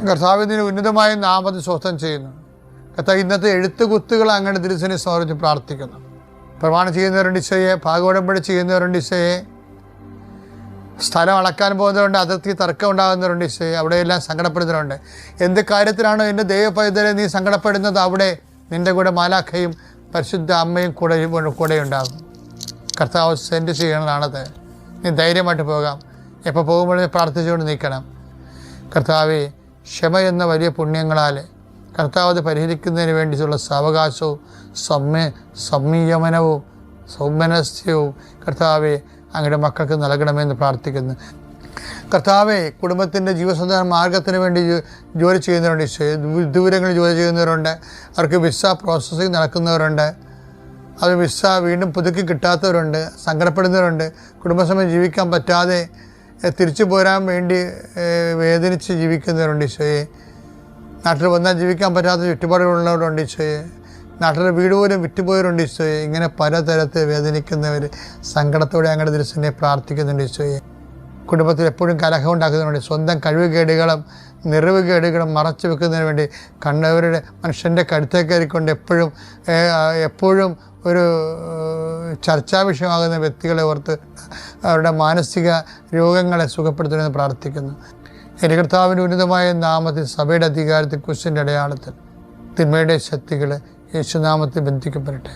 കർത്താവിൻ്റെ ഉന്നതമായ നാമത്തിൽ സ്വസ്ഥം ചെയ്യുന്നു. കർത്താവ് ഇന്നത്തെ എഴുത്തുകുത്തുകൾ അങ്ങയുടെ തിരുസനെ സമർപ്പിച്ച് പ്രാർത്ഥിക്കുന്നു. പ്രമാണം ചെയ്യുന്നവരുണ്ട് ഈശോയെ, ഭാഗോടമ്പടി ചെയ്യുന്നവരുണ്ട് ഈശോയെ, സ്ഥലം അളക്കാൻ പോകുന്നവരുണ്ട്, അതിർത്തി തർക്കം ഉണ്ടാകുന്നവരുണ്ട് ഈശോയെ, അവിടെയെല്ലാം സങ്കടപ്പെടുന്നവരുണ്ട്. എന്ത് കാര്യത്തിലാണോ എൻ്റെ ദൈവപൈതലെ നീ സങ്കടപ്പെടുന്നത്, അവിടെ നിൻ്റെ കൂടെ മാലാഖയും പരിശുദ്ധ അമ്മയും കൂടെ ഉണ്ടാകും. കർത്താവ് സെൻഡ് ചെയ്യണതാണത്. നീ ധൈര്യമായിട്ട് പോകാം. എപ്പോൾ പോകുമ്പോഴും പ്രാർത്ഥിച്ചുകൊണ്ട് നിൽക്കണം. കർത്താവെ, ക്ഷമ എന്ന വലിയ പുണ്യങ്ങളാൽ കർത്താവ് അത് പരിഹരിക്കുന്നതിന് വേണ്ടിയിട്ടുള്ള സാവകാശവും സംയമനവും സൗമനസ്യവും കർത്താവെ അങ്ങയുടെ മക്കൾക്ക് നൽകണമെന്ന് പ്രാർത്ഥിക്കുന്നു. കർത്താവെ, കുടുംബത്തിൻ്റെ ജീവസന്ധാരണ മാർഗത്തിന് വേണ്ടി ജോലി ചെയ്യുന്നവരുണ്ട് ഈശോയെ, ദൂരങ്ങളിൽ ജോലി ചെയ്യുന്നവരുണ്ട്, അവർക്ക് വിസ പ്രോസസ്സിങ് നടക്കുന്നവരുണ്ട്, അത് വിസ വീണ്ടും പുതുക്കി കിട്ടാത്തവരുണ്ട്, സങ്കടപ്പെടുന്നവരുണ്ട്, കുടുംബസമയം ജീവിക്കാൻ പറ്റാതെ തിരിച്ചു പോരാൻ വേണ്ടി വേദനിച്ച് ജീവിക്കുന്നവരുണ്ട് ഈശോയെ, നാട്ടിൽ വന്നാൽ ജീവിക്കാൻ പറ്റാത്ത ചുറ്റുപാടുകളുള്ളവരുണ്ട് ഈശോയെ, നാട്ടിലെ വീട് പോലും വിറ്റുപോയവരുണ്ട് ഈശോയെ. ഇങ്ങനെ പലതരത്തിൽ വേദനിക്കുന്നവർ സങ്കടത്തോടെ അങ്ങയുടെ തിരുസന്നിധിയെ പ്രാർത്ഥിക്കുന്നുണ്ട് ഈശോയെ. കുടുംബത്തിൽ എപ്പോഴും കലഹം ഉണ്ടാക്കുന്നതിന് വേണ്ടി, സ്വന്തം കഴിവുകേടുകളും നിറവുകേടുകളും മറച്ചു വെക്കുന്നതിന് വേണ്ടി കണ്ടവരുടെ മനുഷ്യൻ്റെ കഴുത്തേ കയറിക്കൊണ്ട് എപ്പോഴും ഒരു ചർച്ചാ വിഷയമാകുന്ന വ്യക്തികളെ ഓർത്ത് അവരുടെ മാനസിക രോഗങ്ങളെ സുഖപ്പെടുത്തണമെന്ന് പ്രാർത്ഥിക്കുന്നു. എൻ്റെ കർത്താവിൻ്റെ ഉന്നതമായ നാമത്തിൽ സഭയുടെ അധികാരത്തിൽ കുരിശിൻ്റെ അടയാളത്തിൽ തിന്മയുടെ ശക്തികൾ യേശുനാമത്തിൽ ബന്ധിക്കപ്പെടട്ടെ.